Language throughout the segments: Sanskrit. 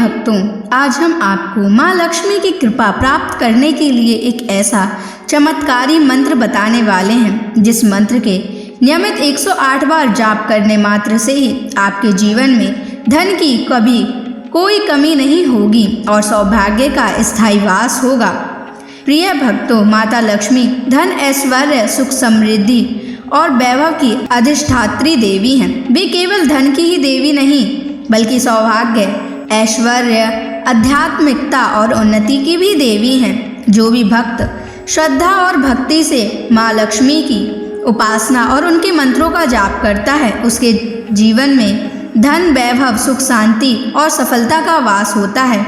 भक्तों, आज हम आपको माँ लक्ष्मी की कृपा प्राप्त करने के लिए एक ऐसा चमत्कारी मंत्र बताने वाले हैं जिस मंत्र के नियमित 108 बार जाप करने मात्र से ही आपके जीवन में धन की कभी कोई कमी नहीं होगी और सौभाग्य का स्थायी वास होगा। प्रिय भक्तों, माता लक्ष्मी धन, ऐश्वर्य, सुख, समृद्धि और वैभव की अधिष्ठात्री देवी हैं। वे केवल धन की ही देवी नहीं बल्कि सौभाग्य, ऐश्वर्य, आध्यात्मिकता और उन्नति की भी देवी हैं। जो भी भक्त श्रद्धा और भक्ति से माँ लक्ष्मी की उपासना और उनके मंत्रों का जाप करता है, उसके जीवन में धन, वैभव, सुख, शांति और सफलता का वास होता है।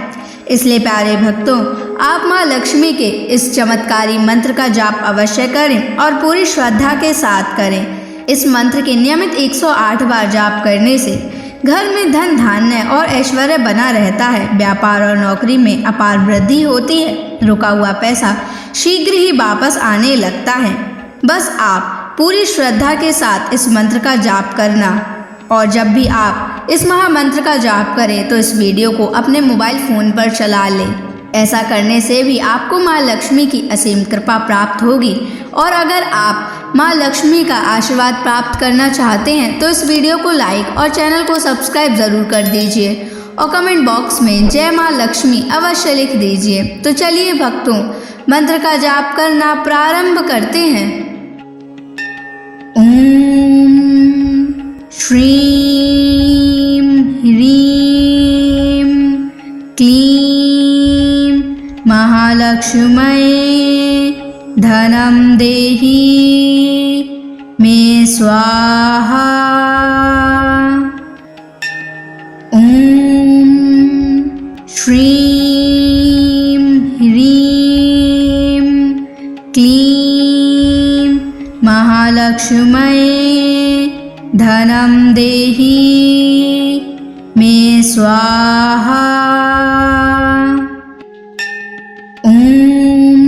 इसलिए प्यारे भक्तों, आप माँ लक्ष्मी के इस चमत्कारी मंत्र का जाप अवश्य करें और पूरी श्रद्धा के साथ करें। इस मंत्र के नियमित 108 बार जाप करने से घर में धन, धान्य और ऐश्वर्य बना रहता है। व्यापार और नौकरी में अपार वृद्धि होती है। रुका हुआ पैसा शीघ्र ही वापस आने लगता है। बस आप पूरी श्रद्धा के साथ इस मंत्र का जाप करना। और जब भी आप इस महामंत्र का जाप करें तो इस वीडियो को अपने मोबाइल फ़ोन पर चला लें। ऐसा करने से भी आपको माँ लक्ष्मी की असीम कृपा प्राप्त होगी। और अगर आप माँ लक्ष्मी का आशीर्वाद प्राप्त करना चाहते हैं तो इस वीडियो को लाइक और चैनल को सब्सक्राइब ज़रूर कर दीजिए और कमेंट बॉक्स में जय माँ लक्ष्मी अवश्य लिख दीजिए। तो चलिए भक्तों, मंत्र का जाप करना प्रारंभ करते हैं। ओम श्रीं ह्रीं क्लीं महालक्ष्म्यै धनं देहि मे स्वाहा। ओम श्रीं ह्रीं क्लीं महालक्ष्म्यै धनं देहि मे स्वाहा। ओम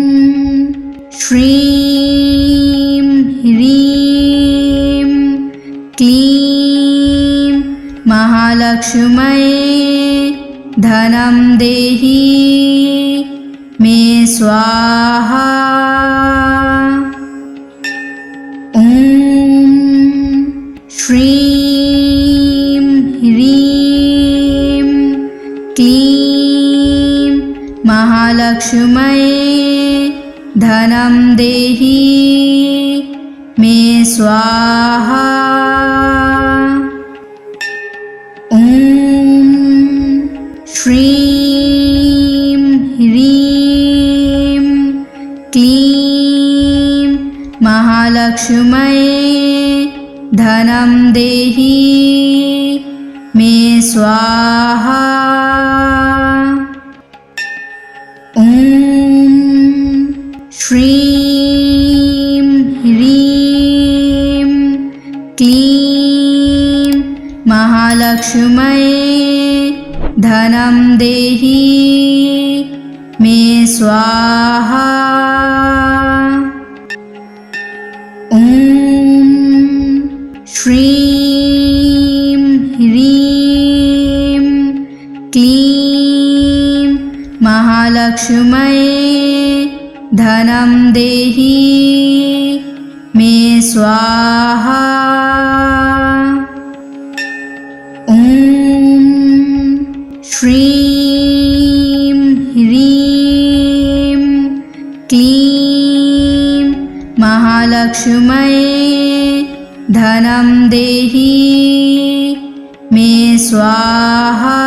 श्रीं ह्रीं क्लीं महालक्ष्म्यै धनं देहि मे स्वाहा। ओम श्रीं ह्रीं क्लीं महालक्ष्म्यै धनं देहि मे स्वाहा। ओम श्रीं ह्रीं क्लीं महालक्ष्म्यै धनं देहि मे स्वाहा। ओम श्रीं ह्रीं क्लीं महालक्ष्म्यै धनं देहि मे स्वाहा। ओम श्रीं ह्रीं क्लीं महालक्ष्म्यै धनं देहि मे स्वाहा। ओम श्रीं ह्रीं क्लीं महालक्ष्म्यै धनं देहि मे स्वाहा।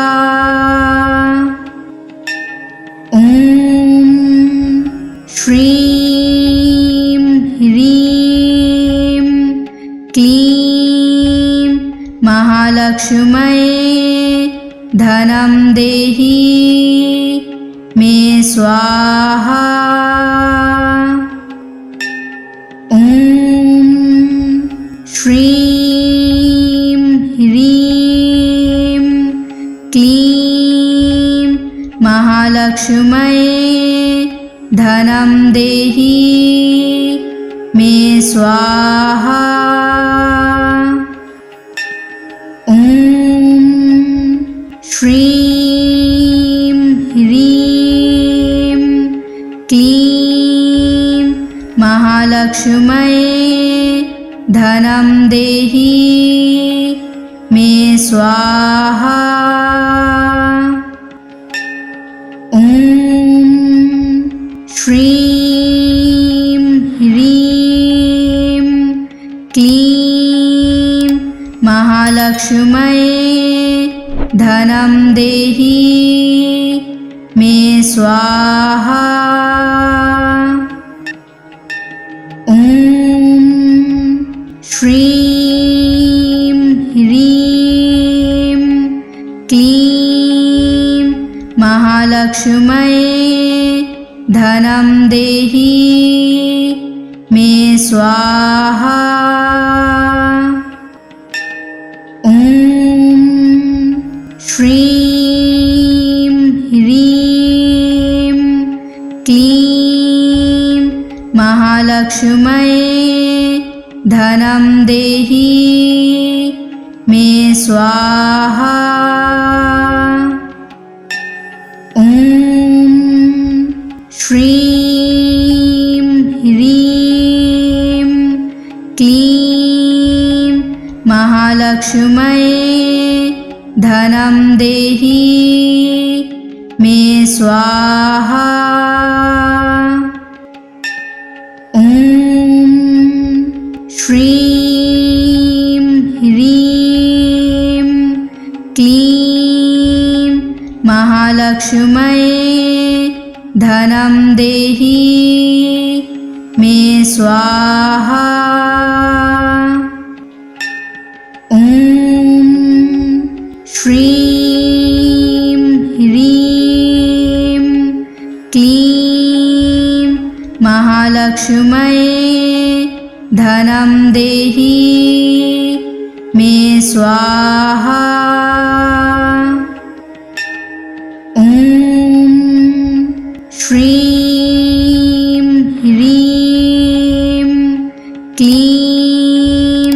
ओम श्रीं ह्रीं क्लीं महालक्ष्म्यै धनं देहि मे स्वाहा। ओम श्रीं ह्रीं क्लीं महालक्ष्म्यै धनं देहि मे स्वाहा। ओम श्रीं महालक्ष्म्यै धनं देहि मे स्वाहा। ॐ श्रीं ह्रीं क्लीं महालक्ष्म्यै धनं देहि मे स्वाहा। ॐ श्रीं ह्रीं क्लीं महालक्ष्म्यै धनं देहि मे स्वाहा। ॐ श्रीं ह्रीं क्लीं महालक्ष्म्यै धनं देहि मे स्वाहा। ॐ श्रीं ह्रीं क्लीं महालक्ष्म्यै धनं देहि मे स्वाहा। ॐ श्रीं ह्रीं क्लीं महालक्ष्म्यै धनं देहि मे स्वाहा। ॐ श्रीं ह्रीं क्लीं महालक्ष्म्यै धनं देहि मे स्वाहा। ॐ श्रीं ह्रीं क्लीं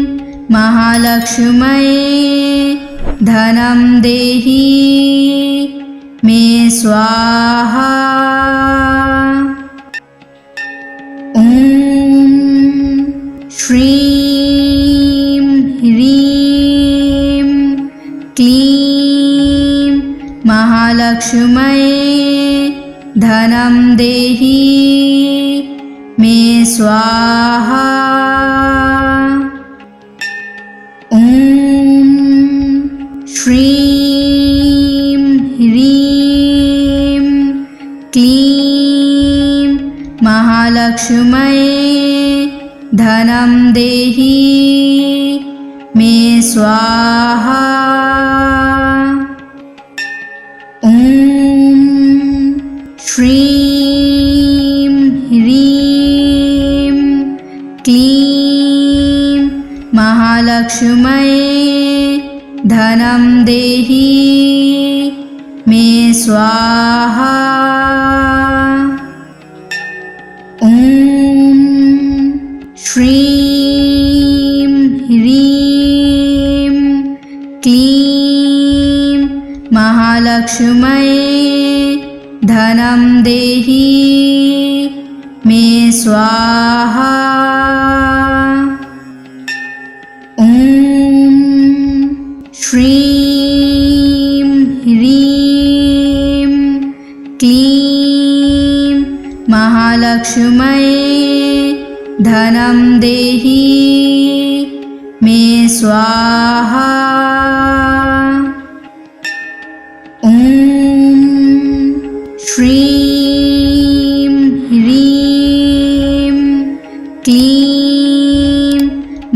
महालक्ष्म्यै धनं देहि मे स्वाहा। ॐ श्रीं ह्रीं क्लीं महालक्ष्म्यै धनं देहि मे स्वाहा। ॐ श्रीं ह्रीं क्लीं महालक्ष्म्यै धनं देहि मे स्वाहा। ॐ श्रीं ह्रीं क्लीं महालक्ष्म्यै धनं देहि मे स्वाहा। ॐ श्रीं ह्रीं क्लीं महालक्ष्म्यै धनं देहि मे स्वाहा। ॐ श्रीं ह्रीं क्लीं महालक्ष्म्यै धनं देहि मे स्वाहा। ॐ श्रीं ह्रीं क्लीं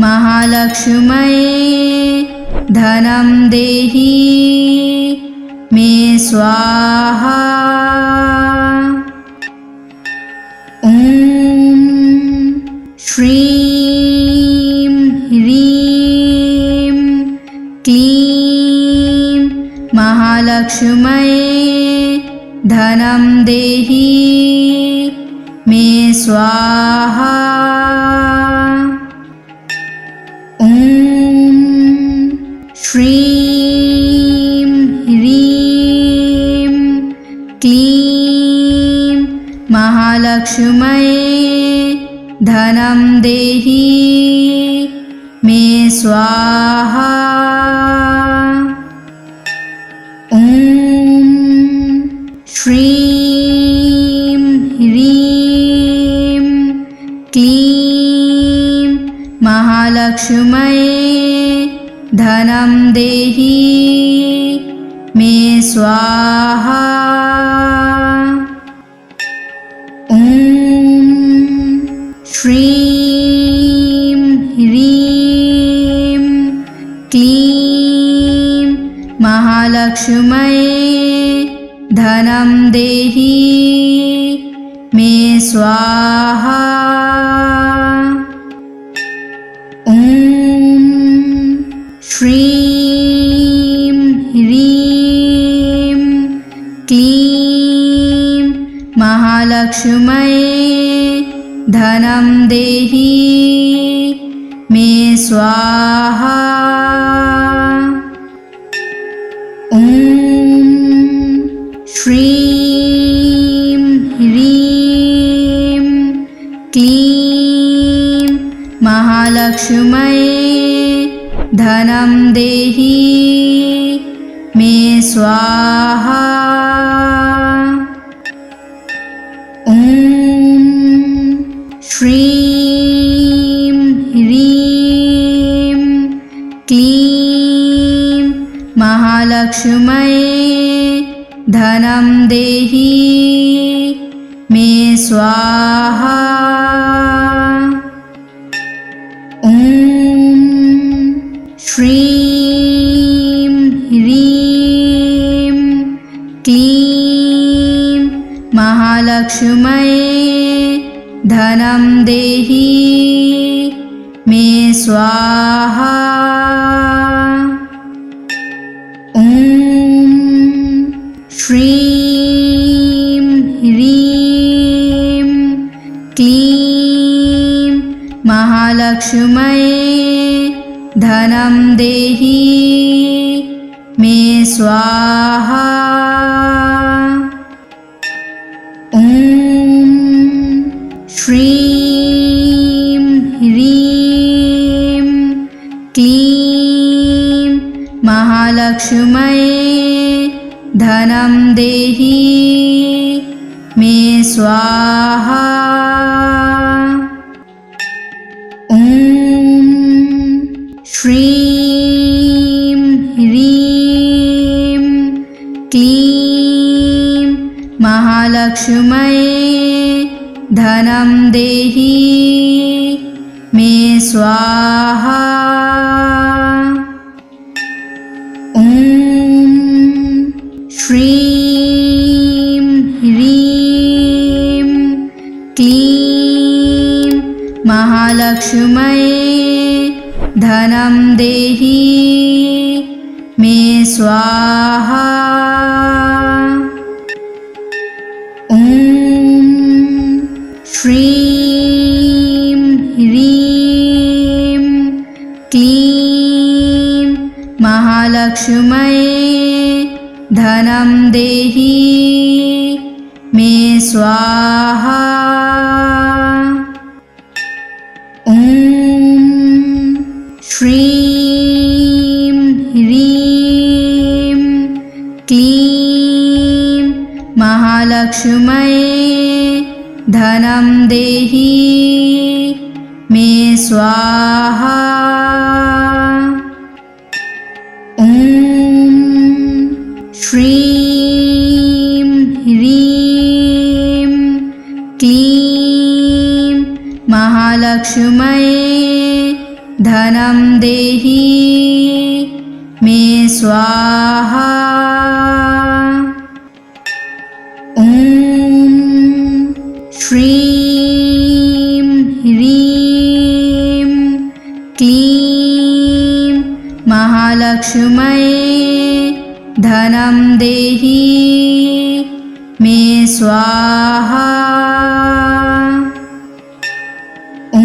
महालक्ष्म्यै धनं देहि मे स्वाहा। ॐ श्रीं ह्रीं क्लीं महालक्ष्म्यै धनं देहि मे स्वाहा। ॐ श्रीं ह्रीं क्लीं महालक्ष्म्यै धनं देहि मे स्वाहा। ॐ श्रीं ह्रीं क्लीं महालक्ष्म्यै धनं देहि मे स्वाहा। ॐ श्रीं ह्रीं क्लीं महालक्ष्म्यै धनं देहि मे स्वाहा। ॐ श्रीं ह्रीं क्लीं महालक्ष्म्यै धनं देहि मे स्वाहा। ॐ श्रीं ह्रीं क्लीं महालक्ष्म्यै धनं देहि मे स्वाहा। ॐ श्रीं ह्रीं क्लीं महालक्ष्म्यै धनं देहि मे स्वाहा। ॐ श्रीं ह्रीं क्लीं महालक्ष्म्यै धनं देहि मे स्वाहा। ॐ श्रीं ह्रीं क्लीं महालक्ष्म्यै धनं देहि मे स्वाहा। ॐ श्रीं ह्रीं क्लीं महालक्ष्म्यै धनं देहि मे स्वाहा। ॐ श्रीं ह्रीं क्लीं महालक्ष्म्यै धनं देहि मे स्वाहा। ॐ श्रीं ह्रीं क्लीं महालक्ष्म्यै धनं देहि मे स्वाहा। ॐ श्रीं ह्रीं क्लीं महालक्ष्म्यै धनं देहि मे स्वाहा। ॐ श्रीं ह्रीं क्लीं महालक्ष्म्यै धनं देहि मे स्वाहा। ॐ श्रीं ह्रीं क्लीं महालक्ष्म्यै धनं देहि मे स्वाहा। ॐ श्रीं ह्रीं क्लीं महालक्ष्म्यै धनं देहि मे स्वाहा। ॐ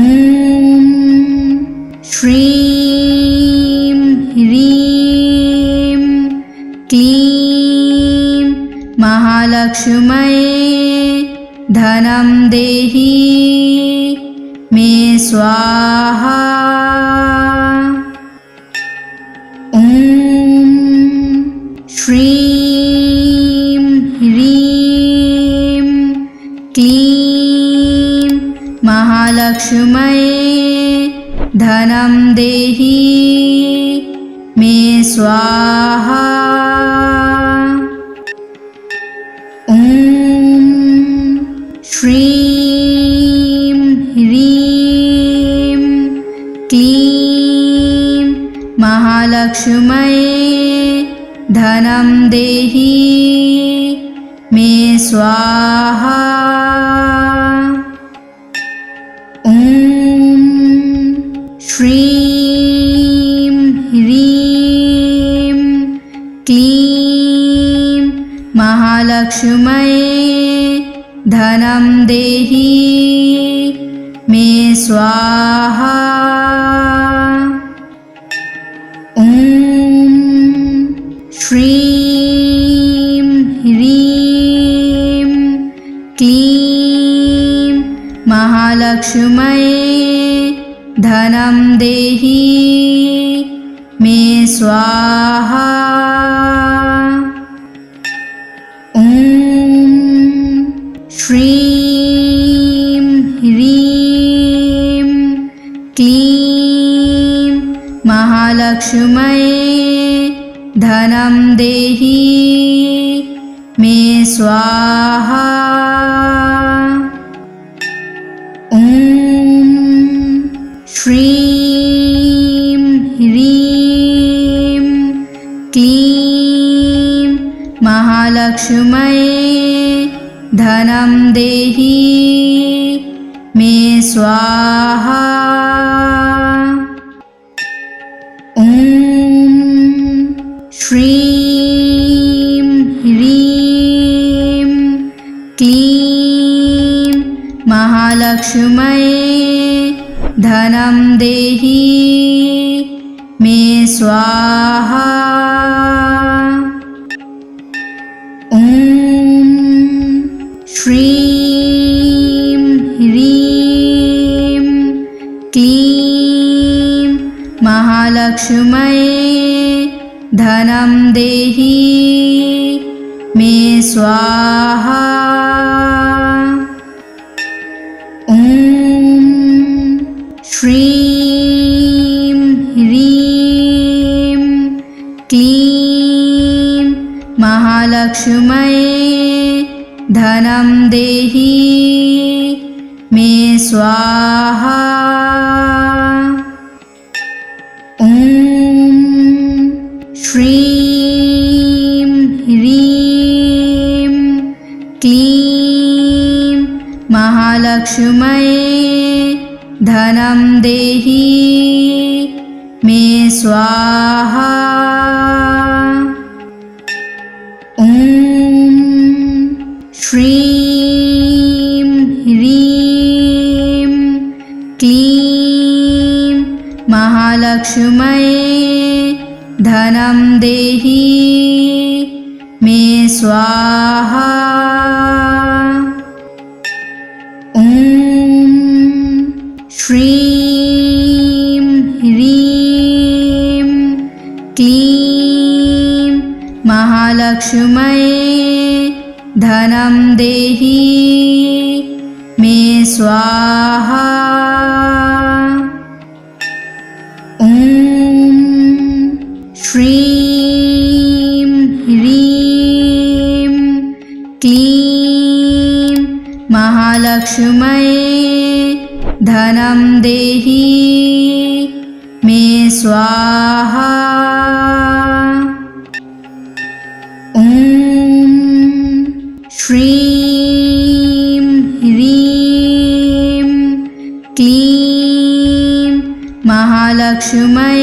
श्रीं ह्रीं क्लीं महालक्ष्म्यै धनं देहि मे स्वाहा। ॐ श्रीं ह्रीं क्लीं महालक्ष्म्यै धनं देहि मे स्वाहा। ॐ श्रीं ह्रीं क्लीं महालक्ष्म्यै धनं देहि मे स्वाहा। ॐ श्रीं ह्रीं क्लीं महालक्ष्म्यै धनं देहि मे स्वाहा। ॐ श्रीं ह्रीं क्लीं महालक्ष्म्यै धनं देहि मे स्वाहा। ॐ श्रीं ह्रीं क्लीं महालक्ष्म्यै धनं देहि मे स्वाहा। ॐ श्रीं ह्रीं क्लीं महालक्ष्म्यै धनं देहि मे स्वाहा। ॐ श्रीं ह्रीं क्लीं महालक्ष्म्यै धनं देहि मे स्वाहा। ॐ श्रीं ह्रीं क्लीं महालक्ष्म्यै धनं देहि मे स्वाहा। ॐ श्रीं ह्रीं क्लीं महालक्ष्म्यै धनं देहि मे स्वाहा। ॐ श्रीं ह्रीं क्लीं महालक्ष्म्यै धनं देहि मे स्वाहा। ॐ श्रीं ह्रीं क्लीं महालक्ष्म्यै धनं देहि मे स्वाहा। ॐ श्रीं ह्रीं क्लीं महालक्ष्म्यै धनं देहि मे स्वाहा। ॐ श्रीं ह्रीं क्लीं महालक्ष्म्यै धनं देहि मे स्वाहा। ॐ श्रीं ह्रीं क्लीं महालक्ष्म्यै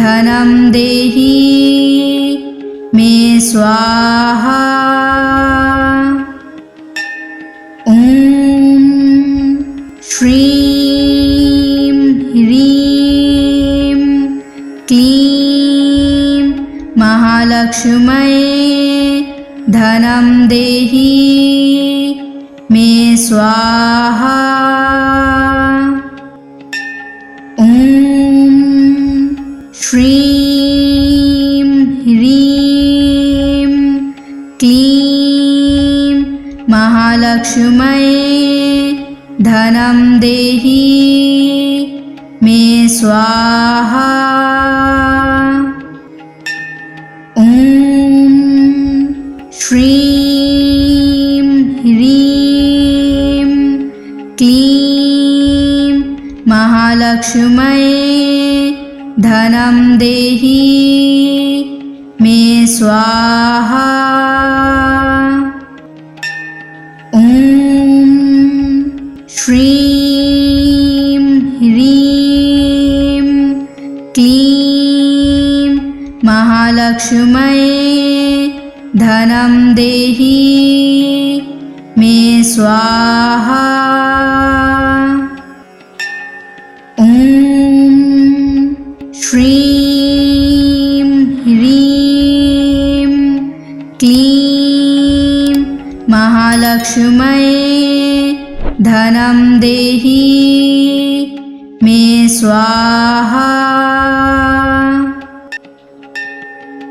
धनं देहि मे स्वाहा। ॐ श्रीं ह्रीं क्लीं महालक्ष्म्यै धनं देहि मे स्वाहा। श्रीं ह्रीं क्लीं महालक्ष्म्यै धनं देहि मे स्वाहा। ॐ श्रीं ह्रीं क्लीं महालक्ष्म्यै धनं देहि मे स्वाहा। ॐ श्रीं ह्रीं क्लीं महालक्ष्म्यै धनं देहि मे स्वाहा। ॐ श्रीं ह्रीं क्लीं महालक्ष्म्यै धनं देहि मे स्वाहा।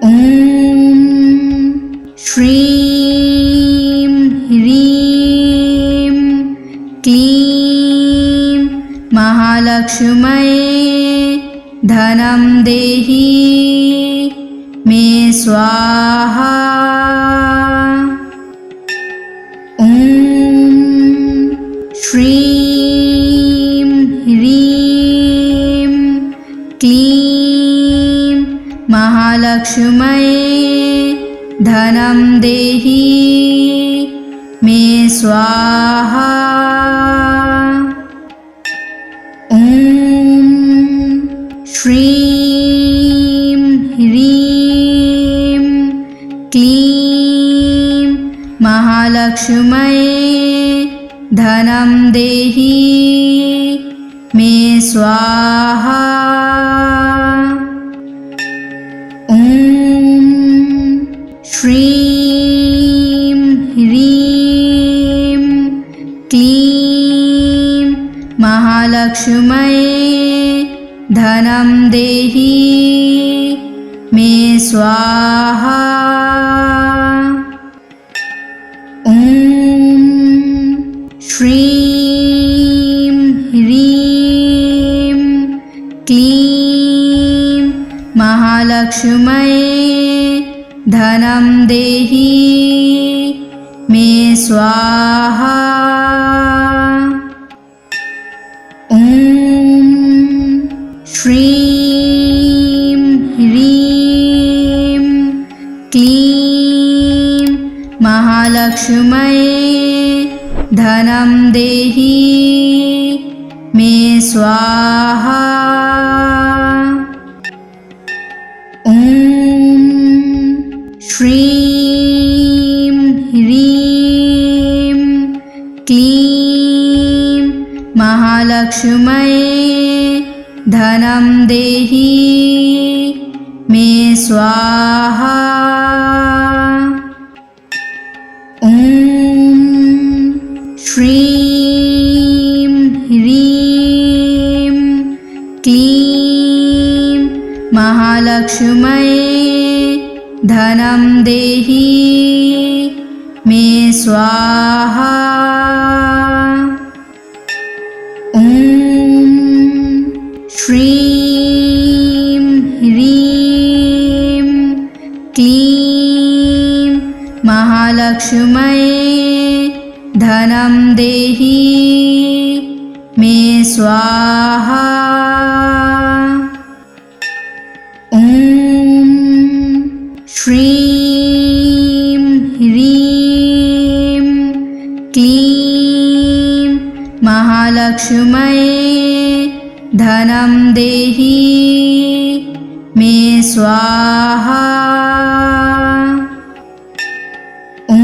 ॐ श्रीं ह्रीं क्लीं महालक्ष्म्यै धनं देहि मे स्वाहा। ॐ श्रीं ह्रीं क्लीं महालक्ष्म्यै धनं देहि मे स्वाहा। ॐ श्रीं ह्रीं क्लीं महालक्ष्म्यै धनं देहि मे स्वाहा। ॐ श्रीं ह्रीं क्लीं महालक्ष्म्यै धनं देहि मे स्वाहा। ॐ श्रीं ह्रीं क्लीं महालक्ष्म्यै धनं देहि मे स्वाहा। ॐ श्रीं ह्रीं क्लीं महालक्ष्म्यै धनं देहि मे स्वाहा। ॐ श्रीं ह्रीं क्लीं महालक्ष्म्यै धनं देहि मे स्वाहा। ॐ श्रीं ह्रीं क्लीं महालक्ष्म्यै धनं देहि मे स्वाहा। ॐ श्रीं ह्रीं क्लीं महालक्ष्म्यै धनं देहि मे स्वाहा। ॐ श्रीं ह्रीं क्लीं महालक्ष्म्यै धनं देहि मे स्वाहा। ॐ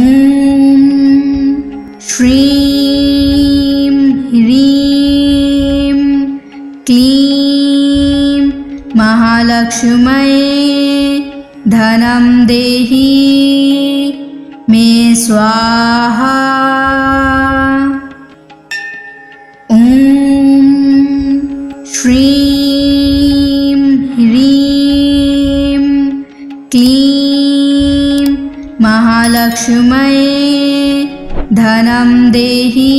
श्रीं ह्रीं क्लीं महालक्ष्म्यै धनं देहि मे स्वाहा। ॐ श्रीं ह्रीं महालक्ष्म्यै धनं देहि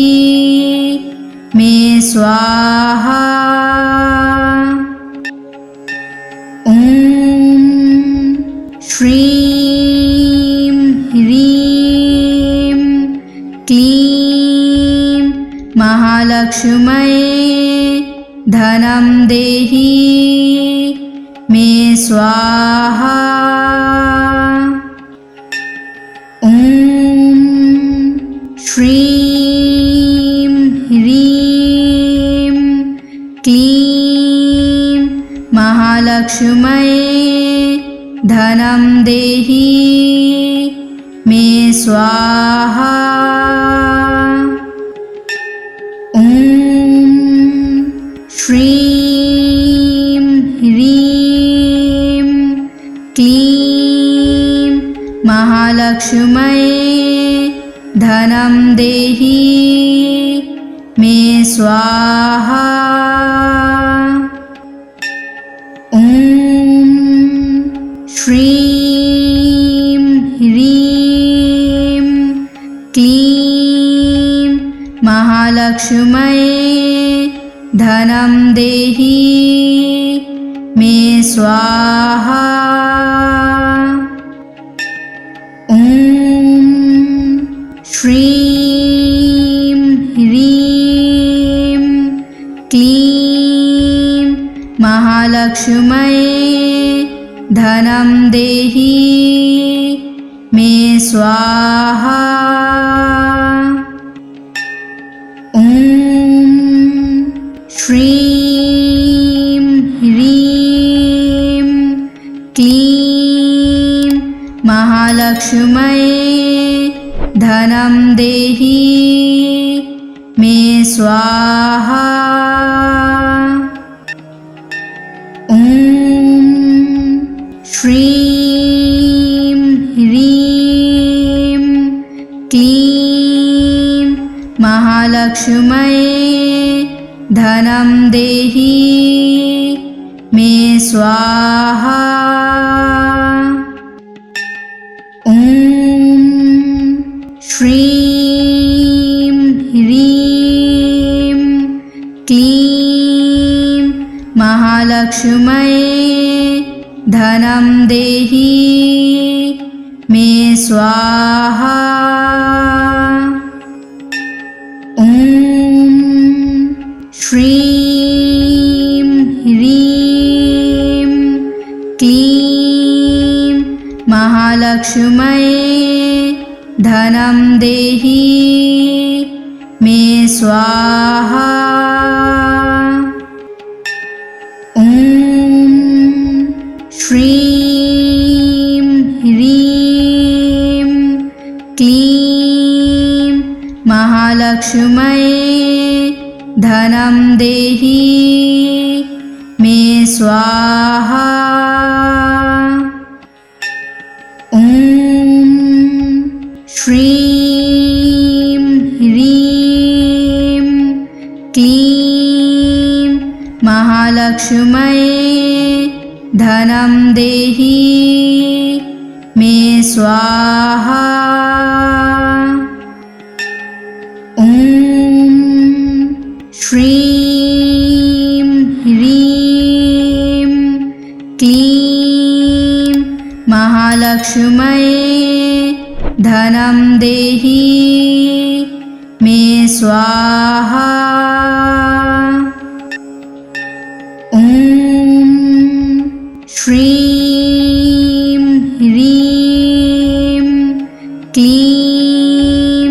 मे स्वाहा। ॐ श्रीं ह्रीं क्लीं महालक्ष्म्यै धनं देहि मे स्वाहा। ॐ श्रीं ह्रीं क्लीं महालक्ष्म्यै धनं देहि मे स्वाहा। ॐ श्रीं ह्रीं क्लीं महालक्ष्म्यै धनं देहि मे स्वाहा। ॐ श्रीं ह्रीं क्लीं महालक्ष्म्यै धनं देहि मे स्वाहा। ॐ श्रीं ह्रीं क्लीं महालक्ष्म्यै धनं देहि मे स्वाहा। ॐ श्रीं ह्रीं क्लीं महालक्ष्म्यै धनं देहि मे स्वाहा। ॐ श्रीं ह्रीं क्लीं महालक्ष्म्यै धनं देहि मे स्वाहा। ॐ श्रीं ह्रीं क्लीं महालक्ष्म्यै धनं देहि मे स्वाहा। ॐ श्रीं ह्रीं क्लीं महालक्ष्म्यै धनं देहि मे स्वाहा। ॐ श्रीं ह्रीं क्लीं महालक्ष्म्यै धनं देहि मे स्वाहा। ॐ श्रीं ह्रीं क्लीं महालक्ष्म्यै धनं देहि मे स्वाहा। ॐ श्रीं ह्रीं क्लीं महालक्ष्म्यै धनं देहि मे स्वाहा। ॐ श्रीं ह्रीं क्लीं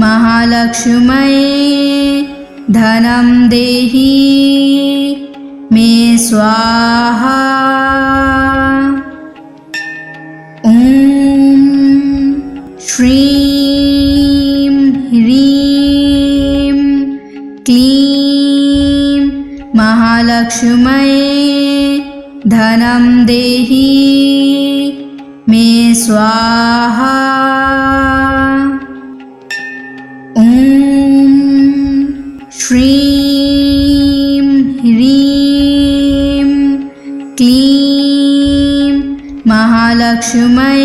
महालक्ष्म्यै धनं देहि मे स्वाहा। ॐ श्रीं ह्रीं क्लीं महालक्ष्म्यै धनं देहि मे स्वाहा। ॐ श्रीं ह्रीं क्लीं महालक्ष्म्यै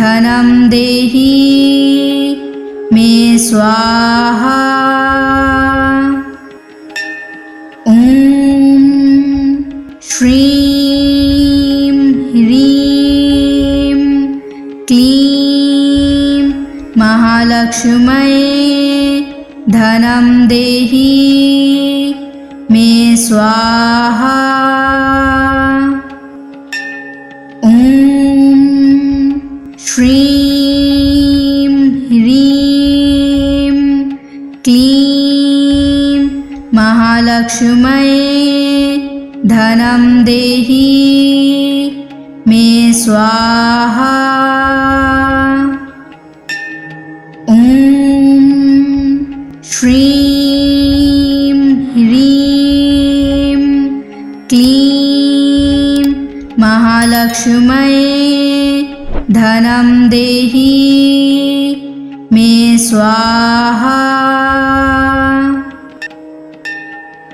धनं देहि मे स्वाहा। ॐ श्रीं ह्रीं क्लीं महालक्ष्म्यै धनं देहि मे स्वाहा। ॐ श्रीं ह्रीं क्लीं महालक्ष्म्यै धनं देहि मे स्वाहा। ॐ श्रीं ह्रीं क्लीं महालक्ष्म्यै धनं देहि मे स्वाहा।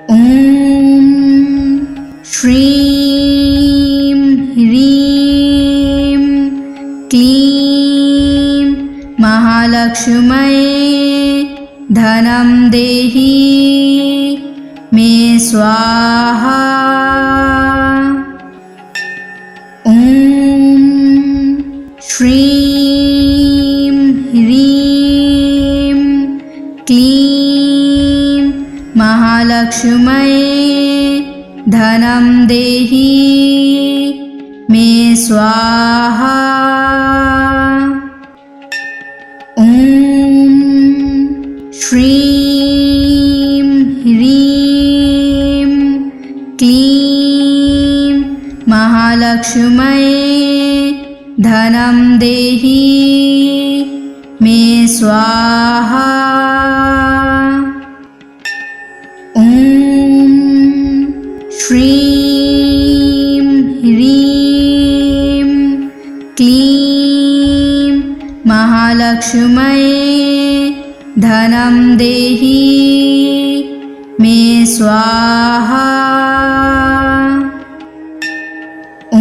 ॐ श्रीं ह्रीं क्लीं महालक्ष्म्यै धनं देहि मे स्वाहा। ॐ श्रीं ह्रीं क्लीं महालक्ष्म्यै धनं देहि मे स्वाहा। ॐ श्रीं ह्रीं क्लीं महालक्ष्म्यै धनं देहि मे स्वाहा। ॐ श्रीं ह्रीं क्लीं महालक्ष्म्यै धनं देहि मे स्वाहा। ॐ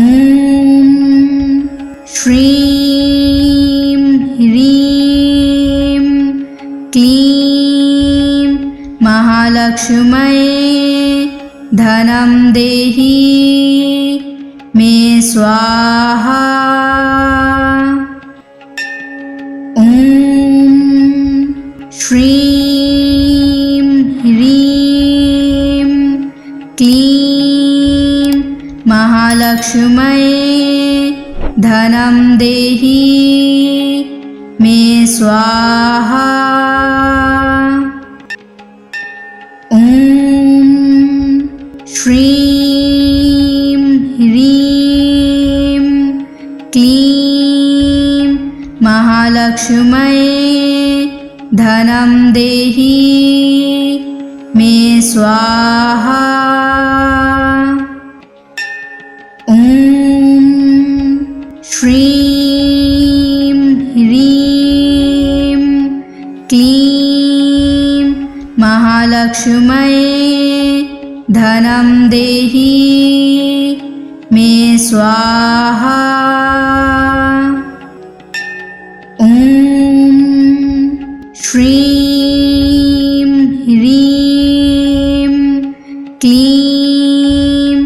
श्रीं ह्रीं क्लीं महालक्ष्म्यै धनं देहि मे स्वाहा। ॐ श्रीं ह्रीं क्लीं महालक्ष्म्यै धनं देहि मे स्वाहा। ॐ श्रीं ह्रीं क्लीं महालक्ष्म्यै धनं देहि मे स्वाहा। ॐ श्रीं ह्रीं क्लीं महालक्ष्म्यै धनं देहि मे स्वाहा। ॐ श्रीं ह्रीं क्लीं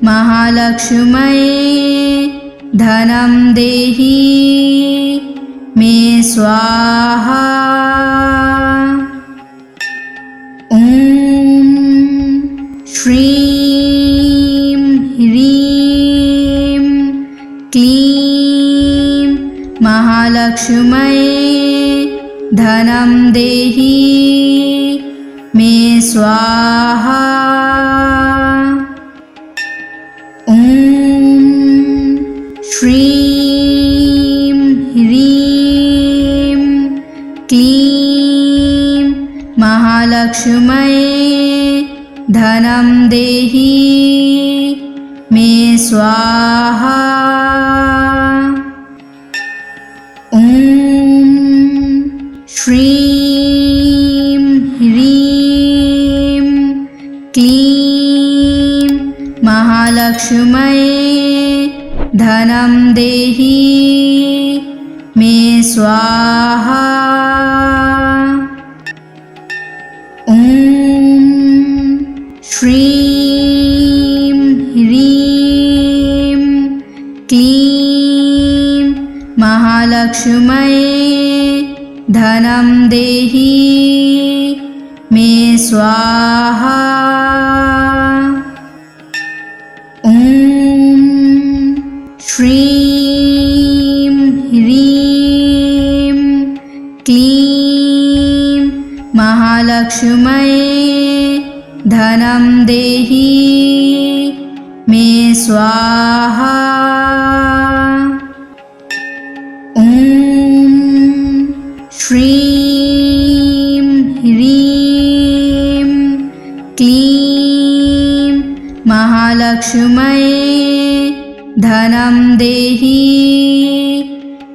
महालक्ष्म्यै धनं देहि मे स्वाहा। ॐ श्रीं ह्रीं क्लीं महालक्ष्म्यै धनं देहि मे स्वाहा। ॐ श्रीं ह्रीं क्लीं महालक्ष्म्यै धनं देहि मे स्वाहा। ॐ श्रीं ह्रीं क्लीं महालक्ष्म्यै धनं देहि स्वाहा। ॐ श्रीं ह्रीं क्लीं महालक्ष्म्यै धनं देहि मे स्वाहा। ॐ श्रीं ह्रीं क्लीं महालक्ष्म्यै धनं देहि मे स्वाहा। ॐ श्रीं ह्रीं क्लीं महालक्ष्म्यै धनं देहि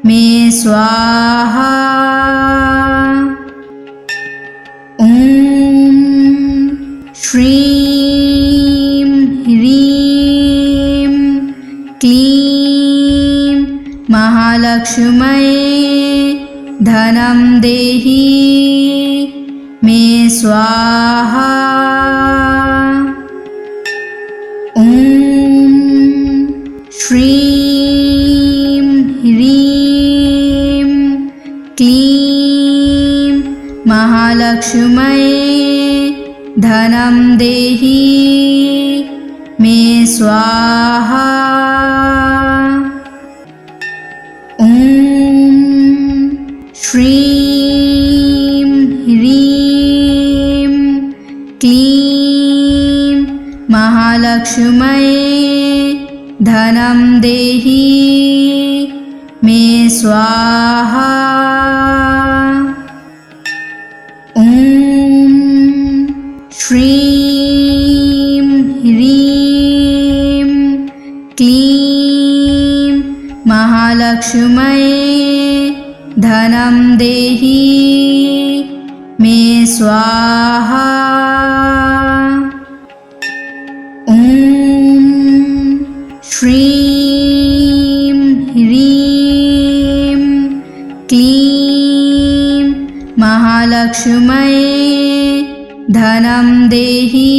मे स्वाहा। ॐ श्रीं ह्रीं क्लीं महालक्ष्म्यै धनं देहि मे स्वाहा। ॐ श्रीं ह्रीं क्लीं महालक्ष्म्यै धनं देहि मे स्वाहा। ॐ श्रीं ह्रीं क्लीं महालक्ष्म्यै धनं देहि मे स्वाहा। ॐ श्रीं ह्रीं क्लीं महालक्ष्म्यै धनं देहि मे स्वाहा। ॐ श्रीं ह्रीं क्लीं महालक्ष्म्यै धनं देहि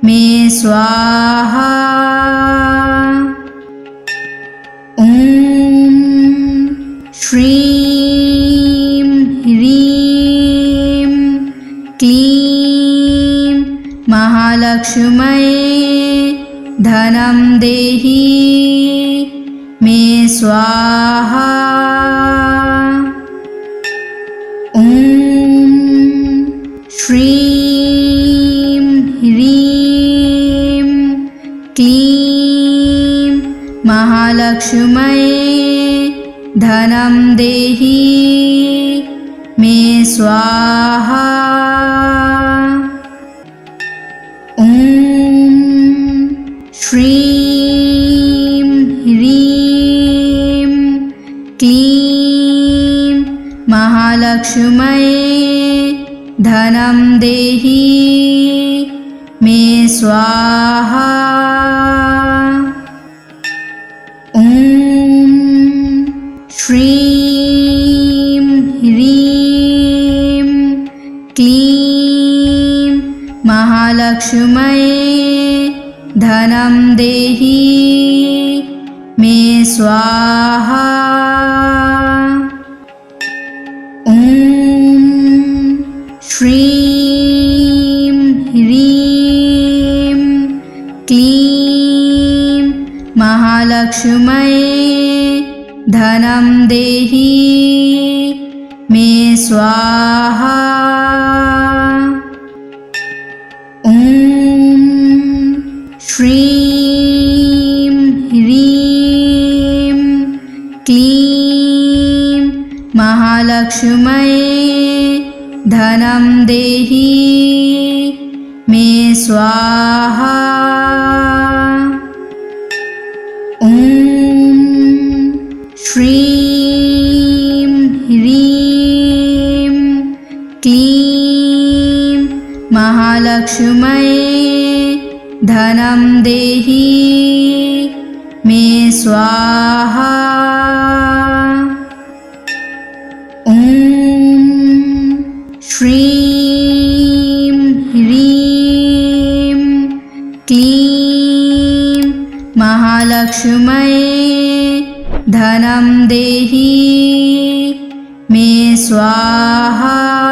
मे स्वाहा। ॐ श्रीं ह्रीं क्लीं महालक्ष्म्यै धनं देहि मे स्वाहा। ॐ श्रीं ह्रीं क्लीं महालक्ष्म्यै धनं देहि मे स्वाहा। ॐ श्रीं ह्रीं क्लीं महालक्ष्म्यै धनं देहि मे स्वाहा। ॐ श्रीं ह्रीं क्लीं महालक्ष्म्यै धनं देहि मे स्वाहा। ॐ श्रीं ह्रीं क्लीं महालक्ष्म्यै धनं देहि मे स्वाहा। ॐ श्रीं ह्रीं क्लीं महालक्ष्म्यै धनं देहि मे स्वाहा। ॐ श्रीं ह्रीं क्लीं महालक्ष्म्यै धनं देहि मे स्वाहा। लक्ष्मये धनं देहि मे स्वाहा।